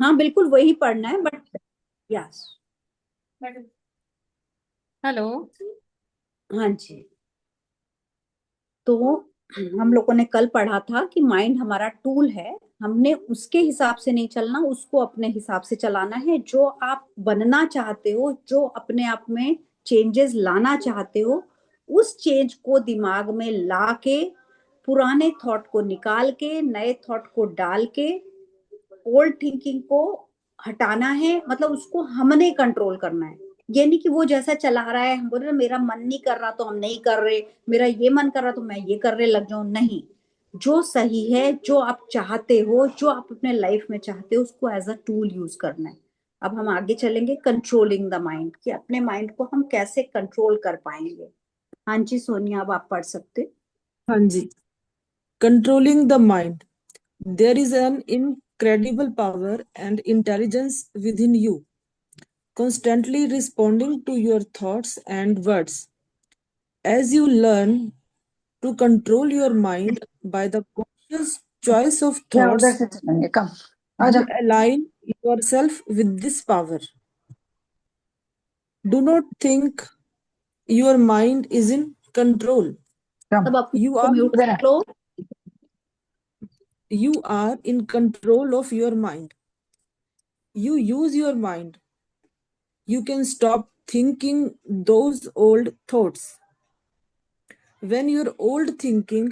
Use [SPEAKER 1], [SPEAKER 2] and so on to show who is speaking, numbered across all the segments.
[SPEAKER 1] हाँ बिल्कुल वही पढ़ना है, बट यस।
[SPEAKER 2] हेलो।
[SPEAKER 1] हाँ जी। तो हम लोगों ने कल पढ़ा था कि माइंड हमारा टूल है, हमने उसके हिसाब से नहीं चलना, उसको अपने हिसाब से चलाना है। जो आप बनना चाहते हो, जो अपने आप में चेंजेस लाना चाहते हो, उस चेंज को दिमाग में ला के, पुराने थॉट को निकाल के, नए थॉट को डाल के, ओल्ड थिंकिंग को हटाना है। मतलब उसको हमने कंट्रोल करना है। ये नहीं कि वो जैसा चला रहा है, हम बोल रहे मेरा मन नहीं कर रहा तो हम नहीं कर रहे, मेरा ये मन कर रहा तो मैं ये करने लग जाऊं। नहीं, जो सही है, जो आप चाहते हो, जो आप अपने लाइफ में चाहते हो, उसको एज अ टूल यूज करना है। अब हम आगे चलेंगे कंट्रोलिंग द माइंड, कि अपने माइंड को हम कैसे कंट्रोल कर पाएंगे। हाँ जी सोनिया, अब आप पढ़ सकते।
[SPEAKER 3] हाँ जी। Controlling the mind. There is an incredible power and intelligence within you, constantly responding to your thoughts and words. As you learn to control your mind by the conscious choice of
[SPEAKER 4] क्या उधर
[SPEAKER 3] thoughts,
[SPEAKER 4] से चलेंगे, कम
[SPEAKER 3] you
[SPEAKER 4] आजा।
[SPEAKER 3] align yourself with this power. Do not think your mind is in control.
[SPEAKER 4] कम
[SPEAKER 1] तब अपने
[SPEAKER 3] You
[SPEAKER 1] को
[SPEAKER 3] are
[SPEAKER 1] mute
[SPEAKER 4] उधर
[SPEAKER 1] कर
[SPEAKER 4] है।
[SPEAKER 1] लो।
[SPEAKER 3] you are in control of your mind. You use your mind. You can stop thinking those old thoughts. When your old thinking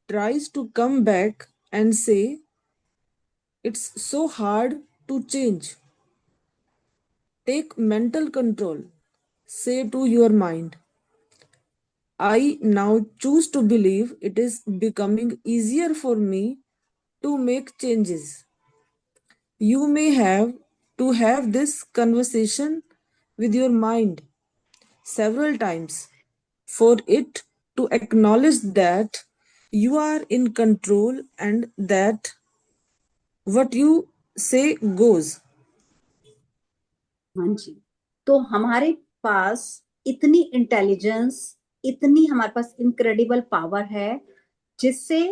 [SPEAKER 3] tries to come back and say, it's so hard to change, take mental control. Say to your mind, I now choose to believe it is becoming easier for me to make changes. You may have to have this conversation with your mind several times for it to acknowledge that you are in control and that what you say goes.
[SPEAKER 1] हाँ जी। तो हमारे पास इतनी intelligence, इतनी हमारे पास incredible power है, जिससे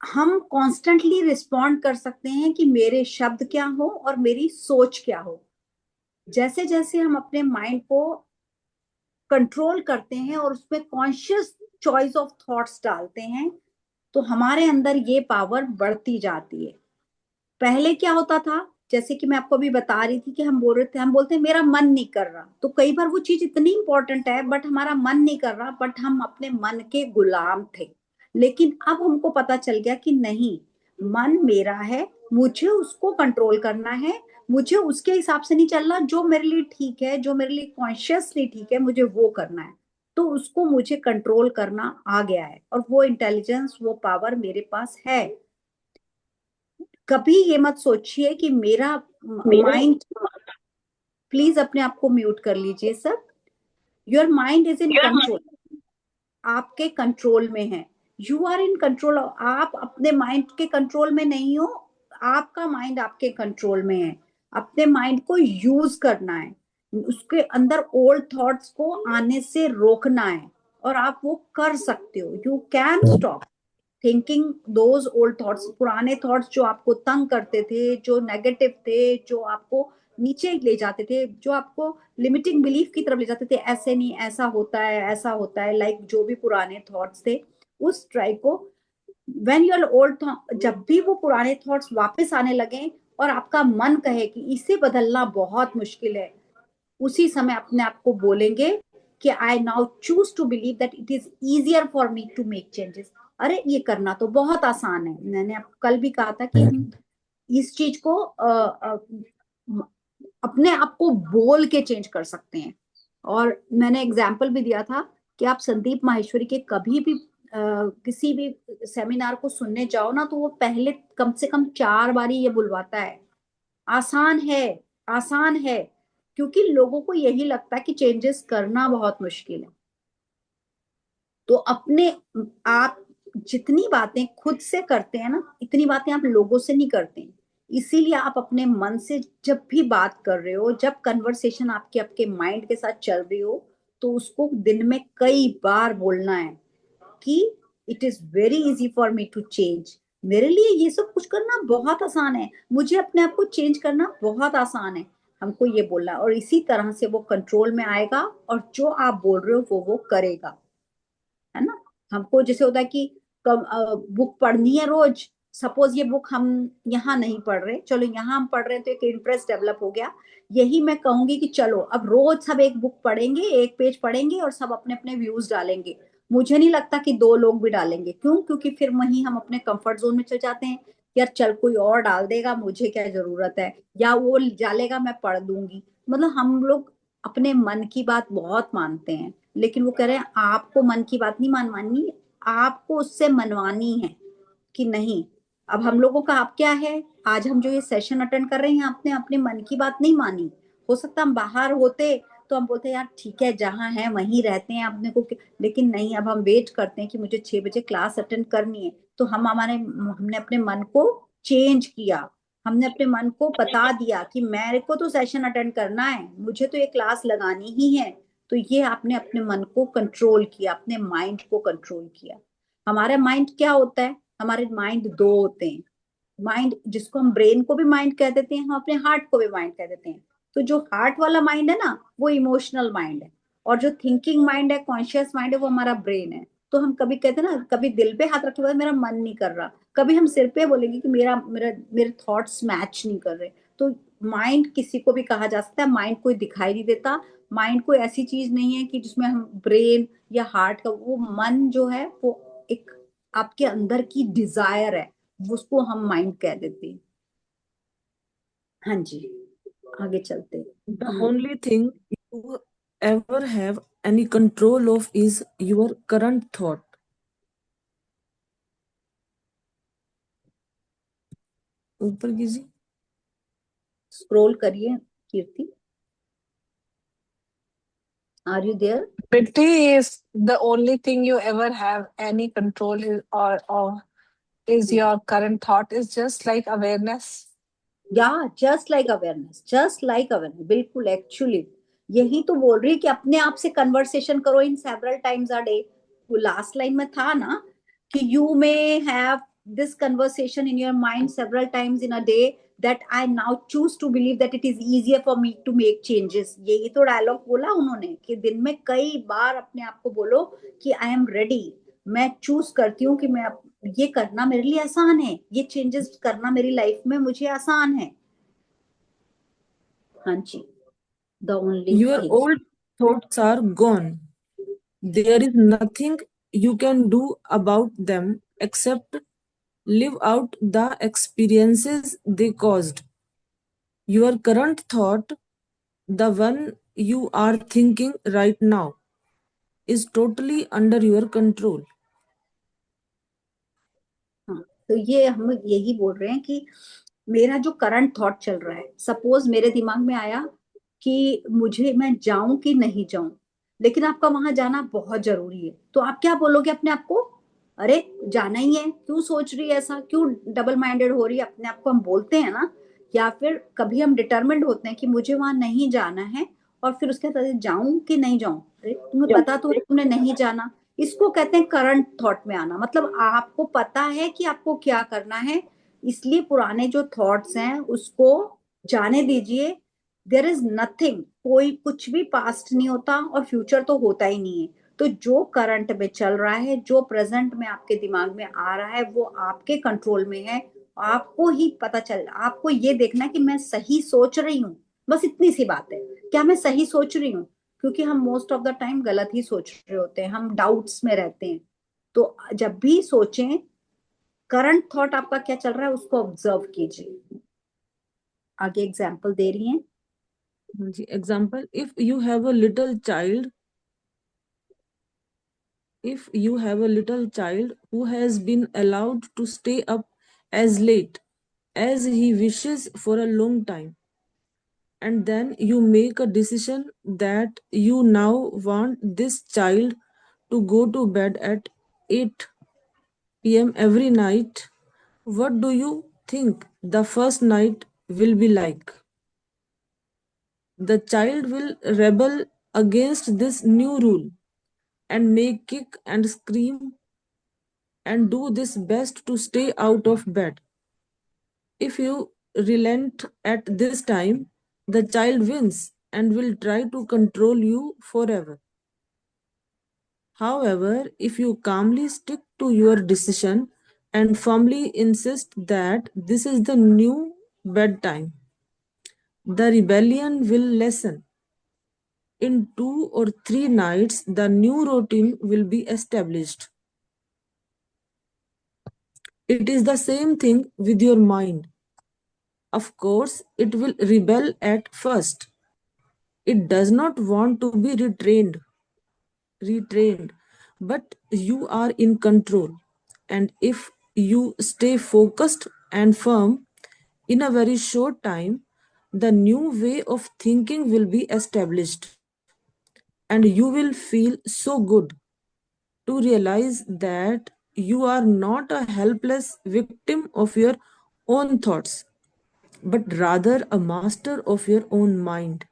[SPEAKER 1] हम constantly respond कर सकते हैं कि मेरे शब्द क्या हो और मेरी सोच क्या हो। जैसे जैसे हम अपने माइंड को कंट्रोल करते हैं और उसमें कॉन्शियस चॉइस ऑफ थॉट्स डालते हैं, तो हमारे अंदर ये पावर बढ़ती जाती है। पहले क्या होता था, जैसे कि मैं आपको अभी बता रही थी कि हम बोल रहे थे, हम बोलते हैं मेरा मन नहीं कर रहा, तो कई बार वो चीज इतनी इंपॉर्टेंट है बट हमारा मन नहीं कर रहा, बट हम अपने मन के गुलाम थे। लेकिन अब हमको पता चल गया कि नहीं, मन मेरा है, मुझे उसको कंट्रोल करना है, मुझे उसके हिसाब से नहीं चलना। जो मेरे लिए ठीक है, जो मेरे लिए कॉन्शियसली ठीक है, मुझे वो करना है। तो उसको मुझे कंट्रोल करना आ गया है, और वो इंटेलिजेंस, वो पावर मेरे पास है। कभी ये मत सोचिए कि मेरा
[SPEAKER 2] मेरा
[SPEAKER 1] माइंड, प्लीज अपने आप को म्यूट कर लीजिए सब। Your mind is in control, आपके कंट्रोल में है। यू आर इन कंट्रोल, आप अपने माइंड के कंट्रोल में नहीं हो, आपका माइंड आपके कंट्रोल में है। अपने माइंड को यूज करना है, उसके अंदर ओल्ड थॉट्स को आने से रोकना है, और आप वो कर सकते हो। You can stop thinking those old thoughts, पुराने थॉट्स जो आपको तंग करते थे, जो नेगेटिव थे, जो आपको नीचे ले जाते थे, जो आपको लिमिटिंग बिलीफ की तरफ ले जाते थे, ऐसे नहीं, ऐसा होता है, ऐसा होता है, लाइक जो भी पुराने थॉट्स थे, उस ट्राई को, व्हेन यूर ओल्ड, जब भी वो पुराने थॉट्स वापस आने लगे और आपका मन कहे कि इसे बदलना बहुत मुश्किल है, उसी समय अपने आप को बोलेंगे कि I now choose to believe that it is easier for me to make changes. अरे ये करना तो बहुत आसान है। मैंने कल भी कहा था कि हम इस चीज को अपने आप को बोल के चेंज कर सकते हैं। और मैंने एग्जाम्पल भी दिया था कि आप संदीप माहेश्वरी के कभी भी किसी भी सेमिनार को सुनने जाओ ना, तो वो पहले कम से कम 4 बारी ये बुलवाता है, आसान है, आसान है। क्योंकि लोगों को यही लगता है कि चेंजेस करना बहुत मुश्किल है। तो अपने आप जितनी बातें खुद से करते हैं ना, इतनी बातें आप लोगों से नहीं करते हैं। इसीलिए आप अपने मन से जब भी बात कर रहे हो, जब कन्वर्सेशन आपके आपके माइंड के साथ चल रही हो, तो उसको दिन में कई बार बोलना है कि it is very easy for me to change. मेरे लिए ये सब कुछ करना बहुत आसान है, मुझे अपने आप को चेंज करना बहुत आसान है। हमको ये बोलना, और इसी तरह से वो कंट्रोल में आएगा और जो आप बोल रहे हो वो करेगा, है ना। हमको जैसे होता है कि बुक पढ़नी है रोज, सपोज ये बुक हम यहाँ नहीं पढ़ रहे, चलो यहाँ हम पढ़ रहे हैं तो एक इंटरेस्ट डेवलप हो गया। यही मैं कहूंगी कि चलो अब रोज सब एक बुक पढ़ेंगे, एक पेज पढ़ेंगे और सब अपने अपने व्यूज डालेंगे। मुझे नहीं लगता कि दो लोग भी डालेंगे, क्यों? क्योंकि फिर वहीं हम अपने कंफर्ट जोन में चले जाते हैं। यार चल कोई और डाल देगा, मुझे क्या जरूरत है, या वो डालेगा मैं पढ़ दूंगी। मतलब हम लोग अपने मन की बात बहुत मानते हैं, लेकिन वो कह रहे हैं आपको मन की बात नहीं माननी, आपको उससे मनवानी है कि नहीं। अब हम लोगों का आप क्या है, आज हम जो ये सेशन अटेंड कर रहे हैं आपने अपने मन की बात नहीं मानी। हो सकता हम बाहर होते तो हम बोलते यार ठीक है जहाँ है वहीं रहते हैं अपने को, लेकिन नहीं, अब हम वेट करते हैं कि मुझे 6 बजे क्लास अटेंड करनी है। तो हमने अपने मन को चेंज किया, हमने अपने मन को बता दिया कि मेरे को तो सेशन अटेंड करना है, मुझे तो ये क्लास लगानी ही है। तो ये आपने अपने मन को कंट्रोल किया, अपने माइंड को कंट्रोल किया। हमारा माइंड क्या होता है, हमारे माइंड दो होते हैं। माइंड जिसको हम ब्रेन को भी माइंड कह देते हैं, हम अपने हार्ट को भी माइंड कह देते हैं। तो जो हार्ट वाला माइंड है ना वो इमोशनल माइंड है, और जो थिंकिंग माइंड है, कॉन्शियस माइंड है, वो हमारा ब्रेन है। तो हम कभी कहते हैं ना, कभी दिल पे हाथ रखे हुए मेरा मन नहीं कर रहा, कभी हम सिर पे बोलेंगे कि मेरा मेरा मेरे थॉट्स मैच नहीं कर रहे। तो माइंड किसी को भी कहा जा सकता है, माइंड कोई दिखाई नहीं देता। माइंड कोई ऐसी चीज नहीं है कि जिसमें हम ब्रेन या हार्ट का, वो मन जो है वो एक आपके अंदर की डिजायर है, उसको हम माइंड कह देते हैं। हाँ जी, आगे चलते हैं।
[SPEAKER 3] The only thing you ever have any control of is your current thought. ऊपर कीजिए।
[SPEAKER 1] स्क्रॉल करिए Kirti, are you there?
[SPEAKER 2] Pity is the only thing you ever have any control is, or is your current thought is just like awareness.
[SPEAKER 1] या just like awareness, just like awareness, बिल्कुल actually यही तो बोल रही है कि अपने आप से कन्वर्सेशन करो in several times a day. Last line में था ना कि you may have this conversation in your mind several times in a day, that I now choose to believe that it is easier for me to make changes. यही तो dialogue बोला उन्होंने कि दिन में कई बार अपने आप को बोलो कि आई एम रेडी, मैं चूज करती हूँ कि मैं ये करना मेरे लिए आसान है, ये चेंजेस करना मेरी लाइफ में मुझे आसान है। हाँ जी, the only
[SPEAKER 3] Your
[SPEAKER 1] thing.
[SPEAKER 3] old thoughts are gone. There is nothing you can do about them except live out the experiences they caused. Your current thought, the one you are thinking right now, is totally under your control.
[SPEAKER 1] हाँ, तो ये हम यही बोल रहे हैं कि मेरा जो करंट थॉट चल रहा है, सपोज मेरे दिमाग में आया कि मुझे मैं जाऊं कि नहीं जाऊं, लेकिन आपका वहां जाना बहुत जरूरी है, तो आप क्या बोलोगे अपने आप को? अरे जाना ही है, क्यों सोच रही है ऐसा, क्यों डबल माइंडेड हो रही है, अपने आप को हम बोलते हैं ना। या फिर कभी हम डिटरमिन्ड होते हैं कि मुझे वहां नहीं जाना है, और फिर उसके बाद जाऊं कि नहीं जाऊं, अरे तुम्हें पता तो है तुमने नहीं जाना। इसको कहते हैं करंट थॉट में आना, मतलब आपको पता है कि आपको क्या करना है, इसलिए पुराने जो थॉट्स हैं उसको जाने दीजिए। देयर इज नथिंग, कोई कुछ भी पास्ट नहीं होता और फ्यूचर तो होता ही नहीं है। तो जो करंट में चल रहा है, जो प्रेजेंट में आपके दिमाग में आ रहा है, वो आपके कंट्रोल में है। आपको ही पता चल, आपको ये देखना है कि मैं सही सोच रही हूँ, बस इतनी सी बात है, क्या मैं सही सोच रही हूँ? क्योंकि हम मोस्ट ऑफ द टाइम गलत ही सोच रहे होते हैं, हम डाउट्स में रहते हैं। तो जब भी सोचें, करंट थॉट आपका क्या चल रहा है उसको ऑब्जर्व कीजिए। आगे एग्जाम्पल दे रही हैं।
[SPEAKER 3] Example, if you have a little child who has been allowed to stay up as late as he wishes for a long time, and then you make a decision that you now want this child to go to bed at 8 p.m. every night, what do you think the first night will be like? The child will rebel against this new rule and may kick and scream and do this best to stay out of bed. If you relent at this time, the child wins and will try to control you forever. However, if you calmly stick to your decision and firmly insist that this is the new bedtime, the rebellion will lessen. In 2 or 3 nights, the new routine will be established. It is the same thing with your mind. Of course, it will rebel at first. It does not want to be retrained, but you are in control. And if you stay focused and firm, in a very short time, the new way of thinking will be established. And you will feel so good to realize that you are not a helpless victim of your own thoughts, but rather a master of your own mind.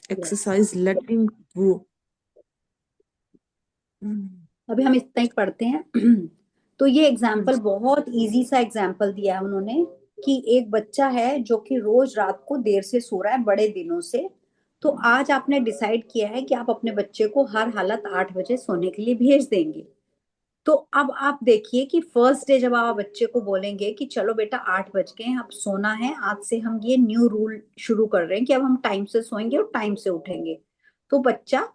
[SPEAKER 1] Yes.
[SPEAKER 3] Exercise letting go.
[SPEAKER 1] अभी हम इतना ही पढ़ते हैं। तो ये example
[SPEAKER 3] Yes.
[SPEAKER 1] बहुत easy सा example दिया है उन्होंने कि एक बच्चा है जो कि रोज रात को देर से सो रहा है बड़े दिनों से। तो आज आपने डिसाइड किया है कि आप अपने बच्चे को हर हालत 8 बजे सोने के लिए भेज देंगे। तो अब आप देखिए कि फर्स्ट डे जब आप बच्चे को बोलेंगे कि चलो बेटा 8 बज गए, अब सोना है, आज से हम ये न्यू रूल शुरू कर रहे हैं कि अब हम टाइम से सोएंगे और टाइम से उठेंगे, तो बच्चा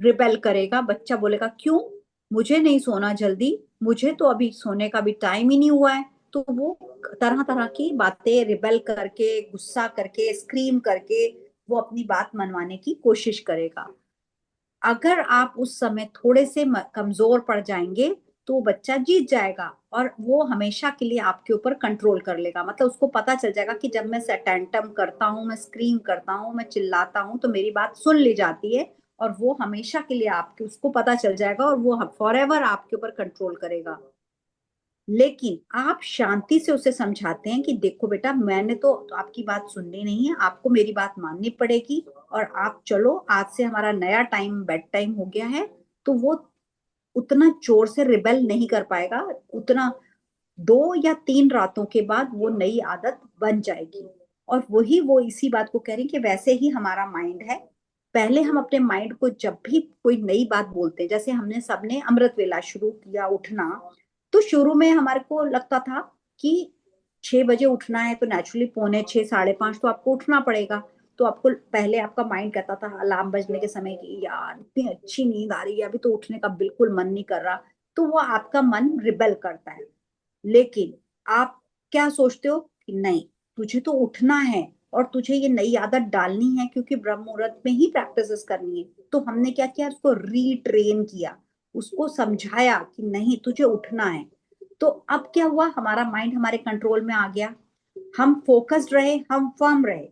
[SPEAKER 1] रिबेल करेगा। बच्चा बोलेगा क्यों, मुझे नहीं सोना जल्दी, मुझे तो अभी सोने का भी टाइम ही नहीं हुआ है। तो वो तरह तरह की बातें रिबेल करके, गुस्सा करके, स्क्रीम करके वो अपनी बात मनवाने की कोशिश करेगा। अगर आप उस समय थोड़े से कमजोर पड़ जाएंगे तो बच्चा जीत जाएगा और वो हमेशा के लिए आपके ऊपर कंट्रोल कर लेगा। मतलब उसको पता चल जाएगा कि जब मैं टेंटम करता हूँ, मैं स्क्रीम करता हूँ, मैं चिल्लाता हूँ तो मेरी बात सुन ली जाती है और वो हमेशा के लिए आपके, उसको पता चल जाएगा और वो फॉरएवर आपके ऊपर कंट्रोल करेगा। लेकिन आप शांति से उसे समझाते हैं कि देखो बेटा, मैंने तो आपकी बात सुननी नहीं है, आपको मेरी बात माननी पड़ेगी और आप चलो, आज से हमारा नया टाइम बेड टाइम हो गया है। तो वो उतना जोर से रिबेल नहीं कर पाएगा, उतना 2 या 3 रातों के बाद वो नई आदत बन जाएगी। और वही वो इसी बात को कह रही कि वैसे ही हमारा माइंड है। पहले हम अपने माइंड को जब भी कोई नई बात बोलते हैं, जैसे हमने सबने अमृत वेला शुरू किया उठना, तो शुरू में हमारे को लगता था कि 6 बजे उठना है तो नेचुरली 5:45 5:30 तो आपको उठना पड़ेगा। तो आपको पहले आपका माइंड कहता था अलार्म बजने के समय कि यार इतनी अच्छी नींद आ रही है, अभी तो उठने का बिल्कुल मन नहीं कर रहा। तो वो आपका मन रिबेल करता है। लेकिन आप क्या सोचते हो कि नहीं, तुझे तो उठना है और तुझे ये नई आदत डालनी है क्योंकि ब्रह्म मुहूर्त में ही प्रैक्टिस करनी है। तो हमने क्या किया, उसको रीट्रेन किया, उसको समझाया कि नहीं तुझे उठना है। तो अब क्या हुआ, हमारा माइंड हमारे कंट्रोल में आ गया, हम फोकस्ड रहे, हम फर्म रहे।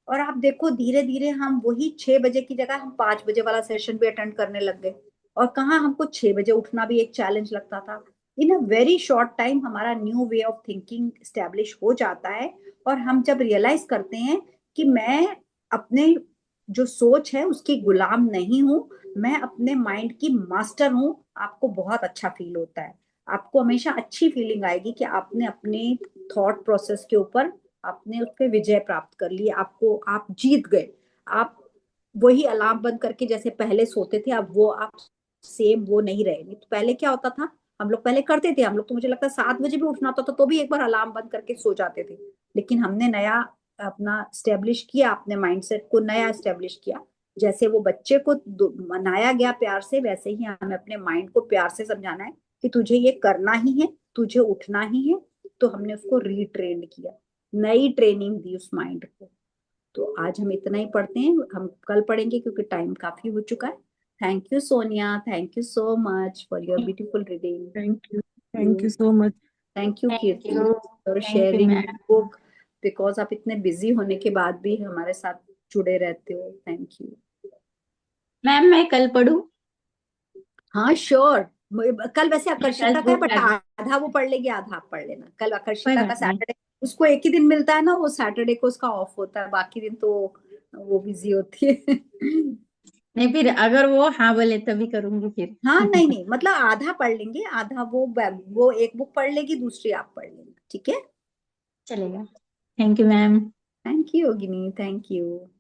[SPEAKER 1] और आप देखो धीरे धीरे हम वही 6 बजे की जगह हम 5 बजे वाला सेशन भी अटेंड करने लग गए। और कहाँ हमको 6 बजे उठना भी एक चैलेंज लगता था। इन अ वेरी शॉर्ट टाइम हमारा new way of thinking establish हो जाता है। और हम जब रियलाइज करते हैं कि मैं अपने जो सोच है उसकी गुलाम नहीं हूं, मैं अपने माइंड की मास्टर हूं, आपको बहुत अच्छा फील होता है। आपको हमेशा अच्छी फीलिंग आएगी कि आपने अपने थॉट प्रोसेस के ऊपर आपने उस पर विजय प्राप्त कर ली, आपको आप जीत गए। आप वही अलार्म बंद करके जैसे पहले सोते थे, अब वो आप सेम वो नहीं रहे। नहीं तो पहले क्या होता था, हम लोग पहले करते थे, हम लोग तो मुझे लगता है 7 बजे भी उठना होता था तो भी एक बार अलार्म बंद करके सो जाते थे। लेकिन हमने नया अपना स्टेब्लिश किया, अपने माइंडसेट को नया स्टेब्लिश किया। जैसे वो बच्चे को मनाया गया प्यार से, वैसे ही हमें अपने माइंड को प्यार से समझाना है कि तुझे ये करना ही है, तुझे उठना ही है। तो हमने उसको रीट्रेंड किया, नई ट्रेनिंग दी उस माइंड को। तो आज हम इतना ही पढ़ते हैं, हम कल पढ़ेंगे क्योंकि टाइम काफी हो चुका है। Thank you Sonia, thank you so much for your beautiful reading.
[SPEAKER 3] Thank you so much.
[SPEAKER 1] Thank you
[SPEAKER 2] Thank
[SPEAKER 1] Kirti
[SPEAKER 2] you.
[SPEAKER 1] For
[SPEAKER 2] Thank you,
[SPEAKER 1] sharing
[SPEAKER 2] ma'am.
[SPEAKER 1] Book, because आप इतने बिजी होने के बाद भी हमारे साथ जुड़े रहते हो। थैंक यू
[SPEAKER 2] मैम मैं कल पढ़ूं?
[SPEAKER 1] हाँ श्योर। कल वैसे
[SPEAKER 2] कल
[SPEAKER 1] आकर्षिता का है,
[SPEAKER 2] भूख
[SPEAKER 1] बट
[SPEAKER 2] लगी।
[SPEAKER 1] आधा वो पढ़ लेगी, आधा आप पढ़ लेना। कल
[SPEAKER 2] कोई
[SPEAKER 1] आकर्षिता का
[SPEAKER 2] बात नहीं।
[SPEAKER 1] सैटरडे, उसको एक ही दिन मिलता है ना, वो सैटरडे को उसका ऑफ होता है, बाकी दिन तो वो बिजी होती है।
[SPEAKER 4] नहीं, फिर अगर वो हाँ बोले तभी करूंगी फिर।
[SPEAKER 1] हाँ नहीं नहीं, मतलब आधा पढ़ लेंगे, आधा वो एक बुक पढ़ लेगी, दूसरी आप पढ़ लेना, ठीक है?
[SPEAKER 4] चलेगा। Thank you ma'am.
[SPEAKER 1] Thank you Yogini, thank you.